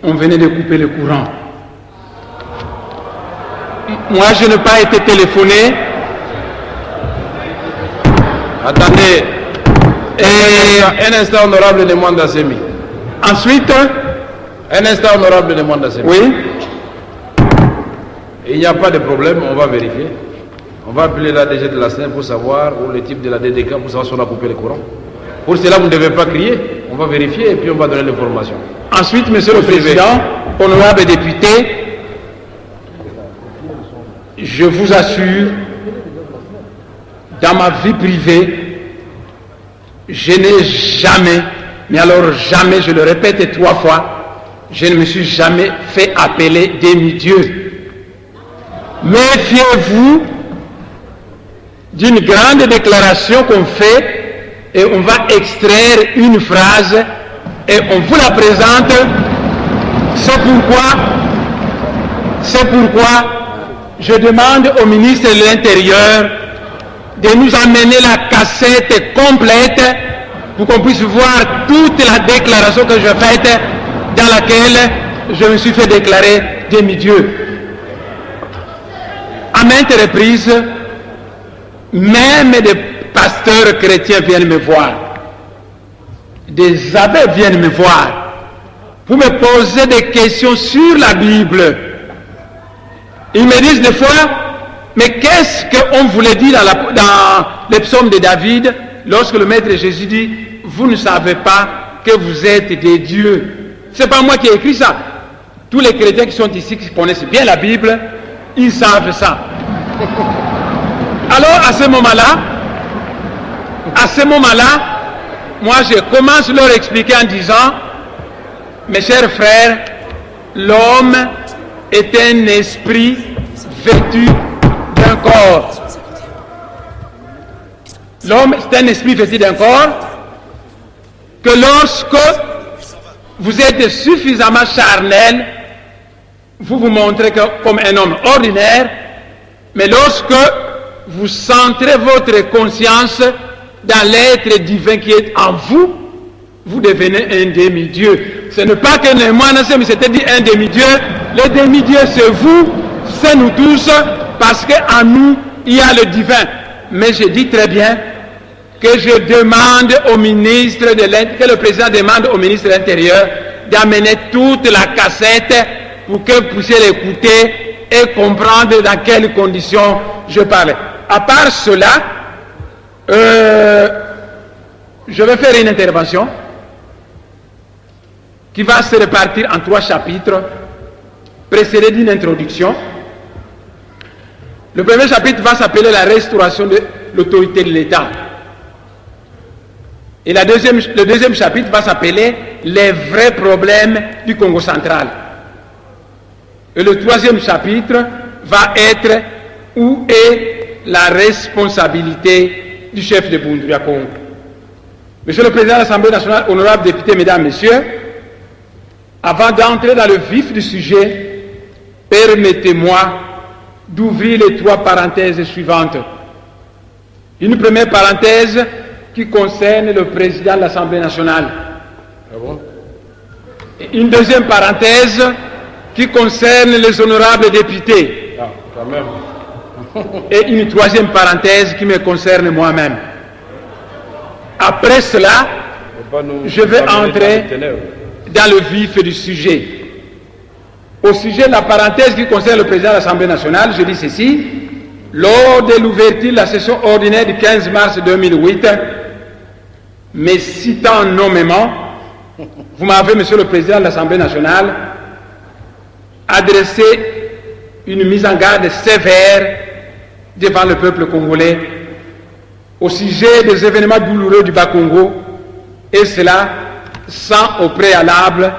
on venait de couper le courant. Moi, je n'ai pas été téléphoné. Attendez. Un instant, honorable demande d'Assemi. Ensuite, un instant, honorable demande d'Assemi. oui. Il n'y a pas de problème, on va vérifier. On va appeler la DG de la SNEL pour savoir, ou le type de la DDK pour savoir si on a coupé le courant. Pour cela, vous ne devez pas crier. On va vérifier et puis on va donner l'information. Ensuite, Monsieur le Président, honorable député, je vous assure, dans ma vie privée, je n'ai jamais, mais alors jamais, je le répète 3 fois, je ne me suis jamais fait appeler demi-dieu. Méfiez-vous d'une grande déclaration qu'on fait et on va extraire une phrase et on vous la présente. C'est pourquoi je demande au ministre de l'Intérieur de nous amener la cassette complète pour qu'on puisse voir toute la déclaration que je faite dans laquelle je me suis fait déclarer demi-dieu. À maintes reprises, même des pasteurs chrétiens viennent me voir. Des abbés viennent me voir pour me poser des questions sur la Bible. Ils me disent des fois, mais qu'est-ce qu'on voulait dire dans les psaumes de David lorsque le Maître Jésus dit, vous ne savez pas que vous êtes des dieux. Ce n'est pas moi qui ai écrit ça. Tous les chrétiens qui sont ici, qui connaissent bien la Bible, ils savent ça. Alors à ce moment-là, moi je commence à leur expliquer en disant, mes chers frères, l'homme est un esprit vêtu d'un corps. L'homme est un esprit vêtu d'un corps que lorsque vous êtes suffisamment charnel, vous vous montrez comme un homme ordinaire, mais lorsque vous centrez votre conscience dans l'être divin qui est en vous, vous devenez un demi-dieu. Ce n'est pas que Néhémie, mais c'était dit un demi-dieu. Le demi-dieu, c'est vous, c'est nous tous, parce qu'en nous, il y a le divin. Mais je dis très bien que je demande au ministre de l'Intérieur, que le président demande au ministre de l'Intérieur d'amener toute la cassette pour que vous puissiez l'écouter et comprendre dans quelles conditions je parle. À part cela, je vais faire une intervention qui va se répartir en 3 chapitres, précédés d'une introduction. Le premier chapitre va s'appeler la restauration de l'autorité de l'État. Et le deuxième chapitre va s'appeler les vrais problèmes du Congo central. Et le 3e chapitre va être où est la responsabilité du chef de Boundouya Congo. Monsieur le Président de l'Assemblée nationale, honorables députés, mesdames, messieurs, avant d'entrer dans le vif du sujet, permettez-moi d'ouvrir les 3 parenthèses suivantes. Une première parenthèse qui concerne le Président de l'Assemblée nationale. Ah bon? Et une deuxième parenthèse qui concerne les honorables députés. Ah, quand même. Et une 3e parenthèse qui me concerne moi-même. Après cela, je vais entrer dans le vif du sujet. Au sujet de la parenthèse qui concerne le président de l'Assemblée nationale, je dis ceci. Lors de l'ouverture de la session ordinaire du 15 mars 2008, me citant nommément, vous m'avez, Monsieur le Président de l'Assemblée nationale, adressé une mise en garde sévère devant le peuple congolais au sujet des événements douloureux du Bas-Congo, et cela sans au préalable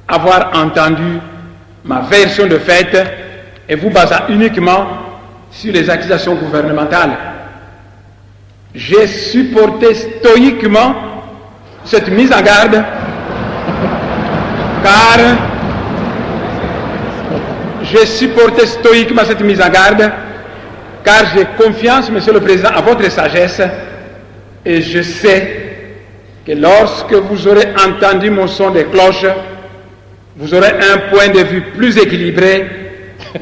avoir entendu ma version de fait et vous basant uniquement sur les accusations gouvernementales. J'ai supporté stoïquement cette mise en garde car j'ai supporté stoïquement cette mise en garde car j'ai confiance, Monsieur le Président, à votre sagesse et je sais que lorsque vous aurez entendu mon son de cloche, vous aurez un point de vue plus équilibré,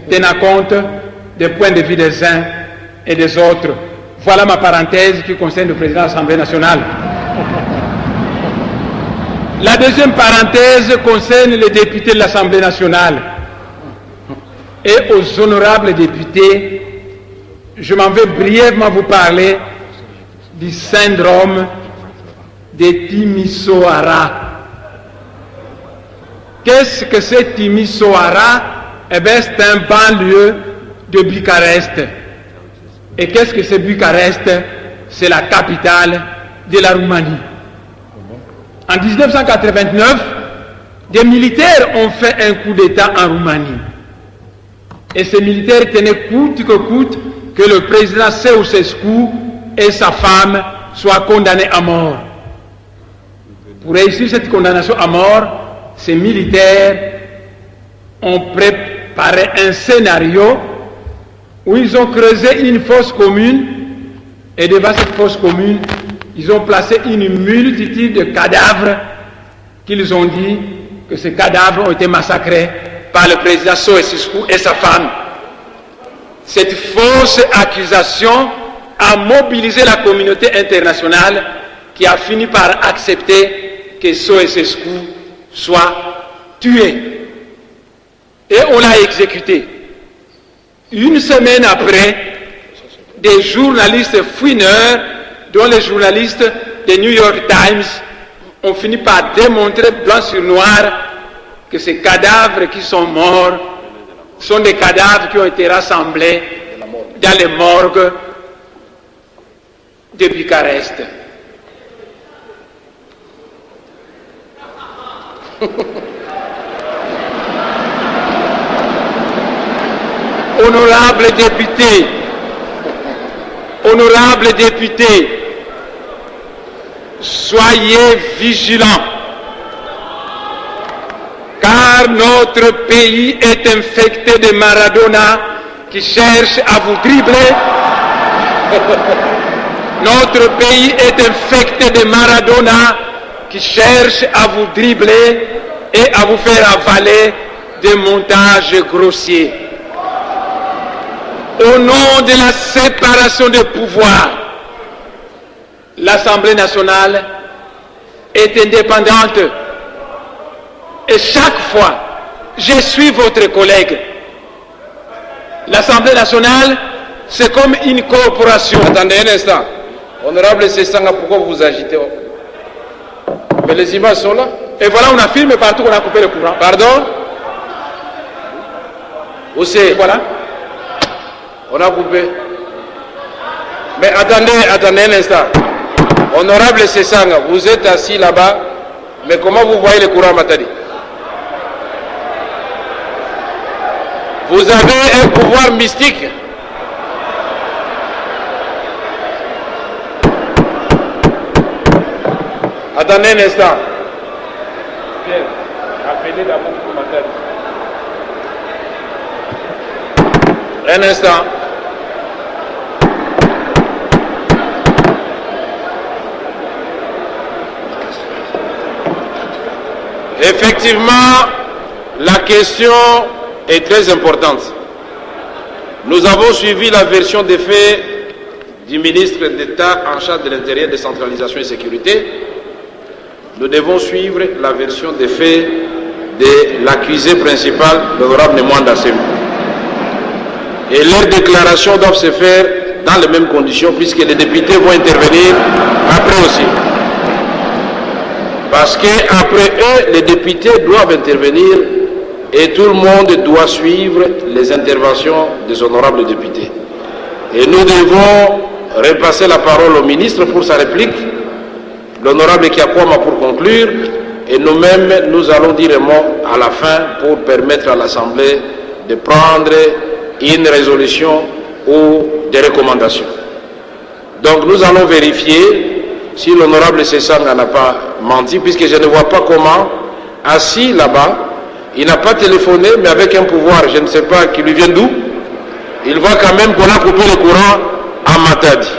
tenant compte des points de vue des uns et des autres. Voilà ma parenthèse qui concerne le président de l'Assemblée nationale. La deuxième parenthèse concerne les députés de l'Assemblée nationale. Et aux honorables députés, je m'en vais brièvement vous parler du syndrome de Timisoara. Qu'est-ce que c'est Timisoara? Eh bien, c'est un banlieue de Bucarest. Et qu'est-ce que c'est Bucarest? C'est la capitale de la Roumanie. En 1989, des militaires ont fait un coup d'État en Roumanie. Et ces militaires tenaient coûte que coûte que le président Ceausescu et sa femme soient condamnés à mort. Pour réussir cette condamnation à mort, ces militaires ont préparé un scénario où ils ont creusé une fosse commune et devant cette fosse commune, ils ont placé une multitude de cadavres qu'ils ont dit que ces cadavres ont été massacrés par le président Ceausescu et sa femme. Cette fausse accusation a mobilisé la communauté internationale qui a fini par accepter que Ceausescu soit tué. Et on l'a exécuté. Une semaine après, des journalistes fouineurs, dont les journalistes des New York Times, ont fini par démontrer blanc sur noir que ces cadavres qui sont morts sont des cadavres qui ont été rassemblés dans les morgues de Bucarest. Honorables députés, soyez vigilants, car notre pays est infecté de Maradona qui cherche à vous dribbler. Notre pays est infecté de Maradona qui cherche à vous dribbler et à vous faire avaler des montages grossiers. Au nom de la séparation des pouvoirs, l'Assemblée nationale est indépendante. Et chaque fois, je suis votre collègue. L'Assemblée nationale, c'est comme une corporation. Attendez un instant. Honorable Sessanga, pourquoi vous vous agitez? Mais les images sont là. Et voilà, on affirme partout qu'on a coupé le courant. Pardon? Où c'est? Voilà. On a coupé. Mais attendez un instant. Honorable Sessanga, vous êtes assis là-bas, mais comment vous voyez le courant Matadi? Vous avez un pouvoir mystique. Attendez un instant. Pierre, appelez d'abord pour Matadi. Un instant. Effectivement, la question est très importante. Nous avons suivi la version des faits du ministre d'État en charge de l'Intérieur, décentralisation et sécurité. Nous devons suivre la version des faits de l'accusé principal, l'honorable Mwanda Semou. Et leurs déclarations doivent se faire dans les mêmes conditions, puisque les députés vont intervenir après aussi. Parce qu'après eux, les députés doivent intervenir et tout le monde doit suivre les interventions des honorables députés. Et nous devons repasser la parole au ministre pour sa réplique, l'honorable Kiakwama pour conclure, et nous-mêmes, nous allons dire un mot à la fin pour permettre à l'Assemblée de prendre une résolution ou des recommandations. Donc nous allons vérifier si l'honorable Sessanga n'a pas menti, puisque je ne vois pas comment, assis là-bas, il n'a pas téléphoné, mais avec un pouvoir, je ne sais pas qui lui vient d'où, il voit quand même qu'on a coupé le courant à Matadi.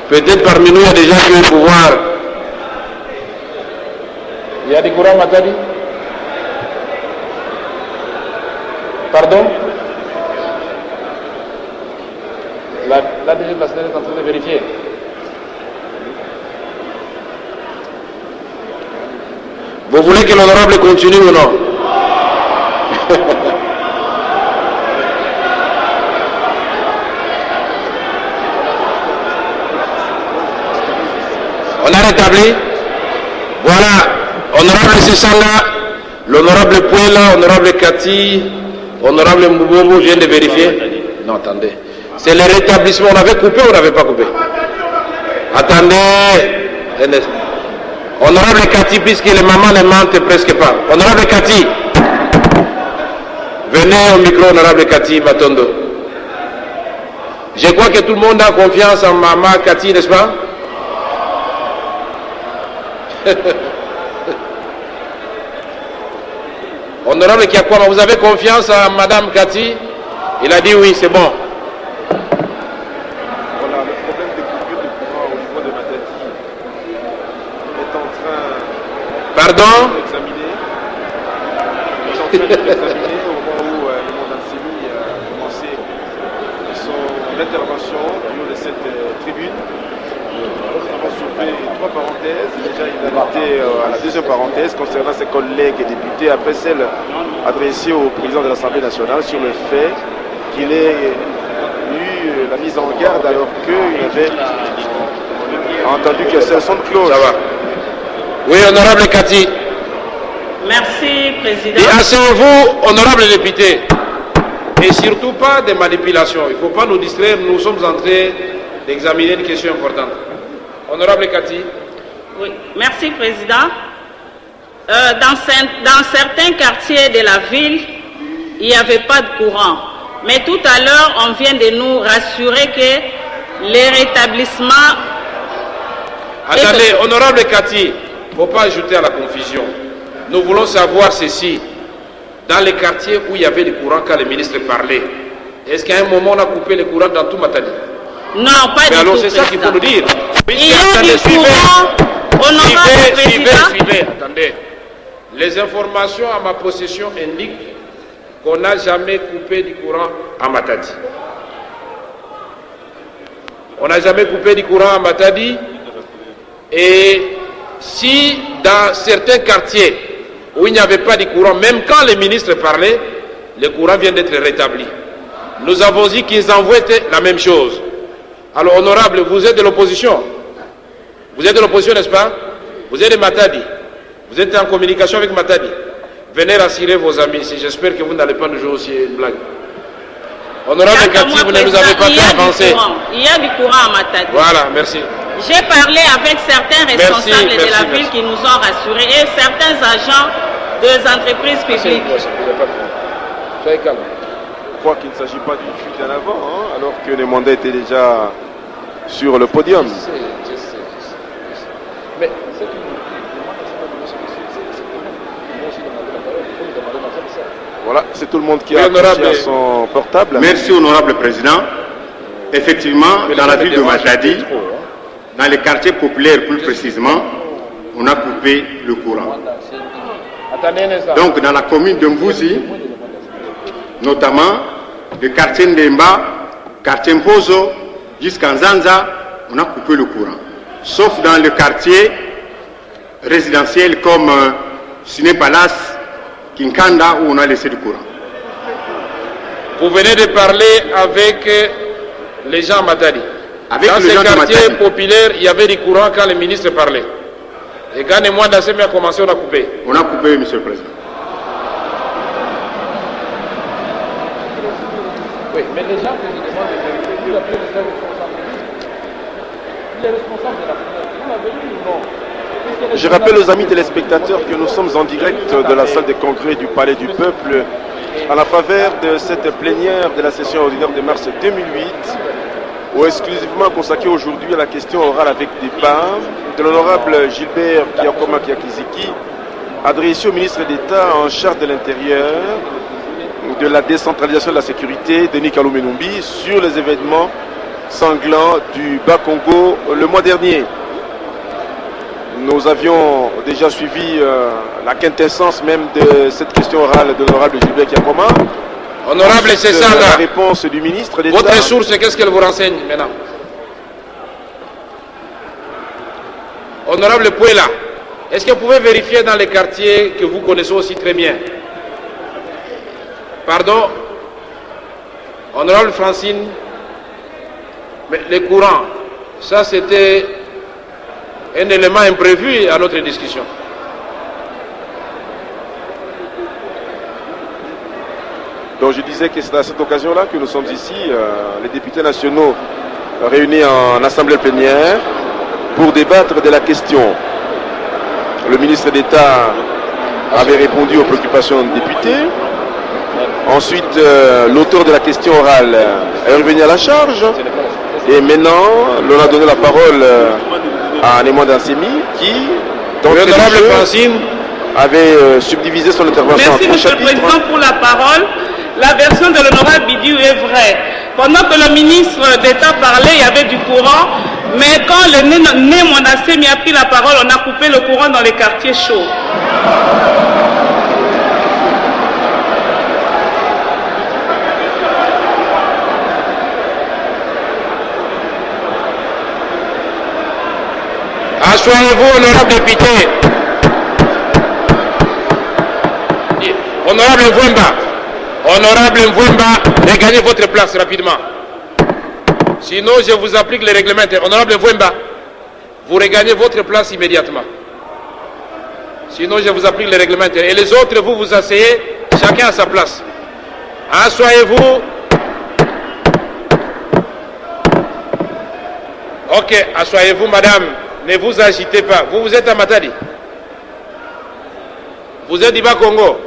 Peut-être parmi nous, il y a des gens qui ont le pouvoir. Il y a des courants à Matadi? Pardon? La DG de la Sénat est en train de vérifier. Vous voulez que l'honorable continue ou non? On a rétabli. Voilà, honorable Sessanga, l'honorable Pouela, honorable Kati, honorable Moubobo, je viens de vérifier. Non, attendez. C'est le rétablissement. On avait coupé ou on n'avait pas coupé? Attendez. Honorable Kati, puisque les mamans ne mentent presque pas. Honorable Kati. Venez au micro, honorable Kati Matondo. Je crois que tout le monde a confiance en maman Kati, n'est-ce pas? Honorable Kiakwama, vous avez confiance en madame Kati? Il a dit oui, c'est bon. Voilà, le problème des coupures de courant au niveau de Matadi est en train Pardon? d'examiner. Ils sont en train d'examiner au moment où Imam Ansemi a commencé son intervention au niveau de cette tribune. Nous avons soulevé 3 parenthèses. Déjà, il a été à la deuxième parenthèse concernant ses collègues et députés, après celle adressée au président de l'Assemblée nationale sur le fait qu'il ait eu la mise en garde alors qu'il avait entendu que c'est son close. Ça va. Oui, honorable Kati. Merci, Président. Et asseyez-vous, honorable député. Et surtout pas de manipulation. Il ne faut pas nous distraire. Nous sommes en train d'examiner une question importante. Honorable Kati. Oui, merci, Président. Dans certains quartiers de la ville, il n'y avait pas de courant. Mais tout à l'heure, on vient de nous rassurer que les rétablissements... Attendez, honorable Kati, il ne faut pas ajouter à la confusion. Nous voulons savoir ceci. Dans les quartiers où il y avait du courant quand le ministre parlait, est-ce qu'à un moment on a coupé le courant dans tout Matadi? Non, pas du tout. Mais alors c'est ça qu'il faut nous dire. Il y a du courant, honorable Président. Suivez, attendez. Les informations à ma possession indiquent qu'on n'a jamais coupé du courant à Matadi. On n'a jamais coupé du courant à Matadi. Et si dans certains quartiers où il n'y avait pas de courant, même quand les ministres parlaient, le courant vient d'être rétabli. Nous avons dit qu'ils envoient la même chose. Alors, honorable, vous êtes de l'opposition. Vous êtes de l'opposition, n'est-ce pas? Vous êtes de Matadi. Vous êtes en communication avec Matadi. Venez rassurer vos amis ici. J'espère que vous n'allez pas nous jouer aussi une blague. Honorable Kati, vous ne nous avez pas fait avancer. Il y a du courant à Matadi. Voilà, merci. J'ai parlé avec certains responsables de la ville qui nous ont rassurés et certains agents des entreprises publiques. Soyez calme. Je crois qu'il ne s'agit pas d'une fuite en avant, hein, alors que les mandats étaient déjà sur le podium. Je sais. Mais c'est une... Voilà, c'est tout le monde qui a accroché à son portable. Merci, honorable président. Effectivement, dans la ville de Matadi, dans les quartiers populaires plus précisément, on a coupé le courant. Donc, dans la commune de Mvouzi, notamment le quartier Ndemba, quartier Mpozo, jusqu'à Nzanza, on a coupé le courant. Sauf dans le quartier résidentiel comme Siné Palace, Kinkanda, où on a laissé du courant. Vous venez de parler avec les gens à Matadi. Dans ces quartiers populaires, il y avait du courant quand le ministre parlait. Et quand les mois d'Assemi a commencé, on a coupé. On a coupé, monsieur le président. Oui, mais les gens que je demande de vérifier, vous appelez les responsables. Les responsables de la première, vous l'avez dit ou non? Je rappelle aux amis téléspectateurs que nous sommes en direct de la salle de congrès du Palais du Peuple à la faveur de cette plénière de la session ordinaire de mars 2008, ou exclusivement consacrée aujourd'hui à la question orale avec débat de l'honorable Gilbert Kiakoma Kiakiziki, adressé au ministre d'État en charge de l'Intérieur, de la décentralisation de la sécurité, Denis Kalou Menumbi, sur les événements sanglants du Bas-Congo le mois dernier. Nous avions déjà suivi la quintessence même de cette question orale de l'honorable Gilbert Kiakoma. Honorable, c'est ça la là. réponse du ministre d'État. Votre source, qu'est-ce qu'elle vous renseigne maintenant? Honorable Pouela, est-ce que vous pouvez vérifier dans les quartiers que vous connaissez aussi très bien? Pardon? Honorable Francine, mais les courants, ça c'était un élément imprévu à notre discussion. Donc je disais que c'est à cette occasion-là que nous sommes ici, les députés nationaux réunis en assemblée plénière pour débattre de la question. Le ministre d'État avait répondu aux préoccupations des députés. Ensuite, l'auteur de la question orale est revenu à la charge. Et maintenant, l'on a donné la parole à Némoin Dansemi qui, dans le jeu, avait subdivisé son intervention en 3 Merci, Monsieur le Président, pour la parole. La version de l'honorable Bidiou est vraie. Pendant que le ministre d'État parlait, il y avait du courant, mais quand le Némoin Dansemi a pris la parole, on a coupé le courant dans les quartiers chauds. Asseyez-vous, honorable député. Honorable Mvouemba. Honorable Mvouemba, regagnez votre place rapidement. Sinon, je vous applique les règlements. Honorable Mvouemba, vous regagnez votre place immédiatement. Sinon, je vous applique les règlements. Et les autres, vous vous asseyez, chacun à sa place. Asseyez-vous. Ok, asseyez-vous, madame. Ne vous agitez pas. Vous êtes à Matadi. Vous êtes du Bas-Congo.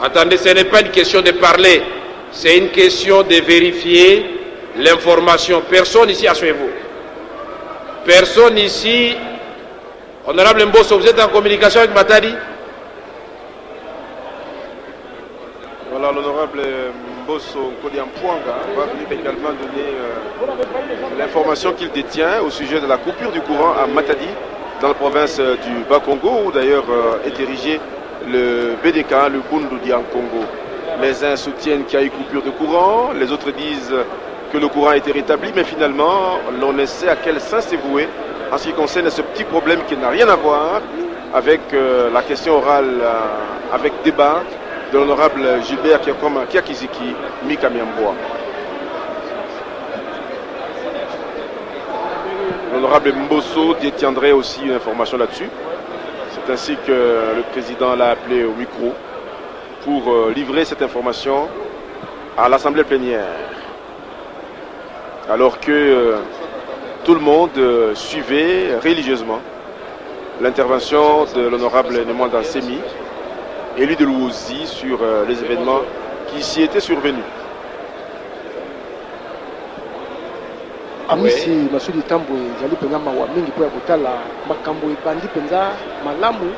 Attendez, ce n'est pas une question de parler. C'est une question de vérifier l'information. Personne ici, asseyez-vous. Personne ici. Honorable Mbosso, vous êtes en communication avec Matadi? Voilà, l'honorable Mbosso Kodiampouanga va venir également donner l'information qu'il détient au sujet de la coupure du courant à Matadi, dans la province du Bas-Congo, où d'ailleurs est érigé le BDK, le Bundu Dian Congo. Les uns soutiennent qu'il y a eu coupure de courant, les autres disent que le courant a été rétabli, mais finalement, l'on ne sait à quel sens c'est voué en ce qui concerne ce petit problème qui n'a rien à voir avec la question orale, avec débat de l'honorable Gilbert Kiakiziki Mikamiamboa. L'honorable Mbosso détiendrait aussi une information là-dessus. C'est ainsi que le président l'a appelé au micro pour livrer cette information à l'Assemblée plénière. Alors que tout le monde suivait religieusement l'intervention de l'honorable Némoin Dansemi, élu de l'Ouozi, sur les événements qui s'y étaient survenus. Amisi Masudi Tambwe zali penza mawa mingi po ya kotala makambo ebandi penza malamu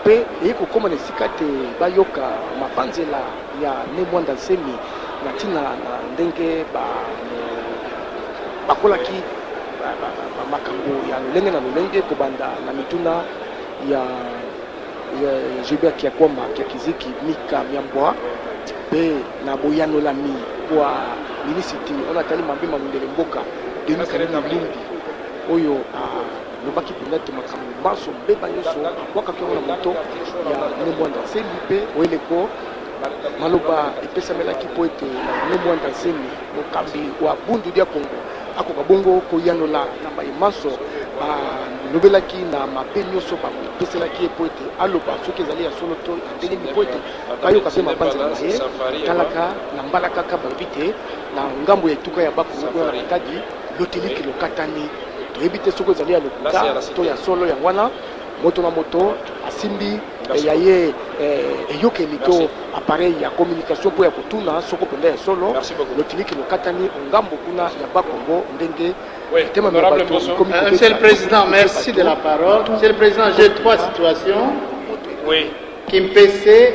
pe eko koma na esika te bayoka mapanzela ya Némoin Dansemi na tina na ndenge bakolaki makambo ya lolenge na lolenge kobanda na mituna ya Gilbert Kiakiziki Mikamiamboa pe na boyanolami kwa minisiti onatali mambima mundele mboka Denis Kanena Mlimbi oyo lobaki penate makambo maso mbeba nyonso wakaki na moto ya Némoin Dansemi pe oyeleko maloba epesamelaki po ete Némoin Dansemi mokambi wa Bundu dia Congo akoka bongo koyanola na maso lobelaki na mabe nyonso bapeselaki po ete aloba soki ezali ya solo to ndenge po ete bayoka mpe mabanzela na ye talaka na mbala kaka balobi te na ngambo ya etuka ya Bakongo na Matadi loteliki lokatani toyebi te soki ezali ya lokuta to ya solo ya wana moto na moto asimbi ya ye eyokeli to appareil ya communication po ya kotuna soko penda ya solo loteliki lokatani ngambo kuna ya Bakongo ndenge. Monsieur le Président, merci de la parole. Monsieur le Président, j'ai 3 situations. Oui. Kimpese,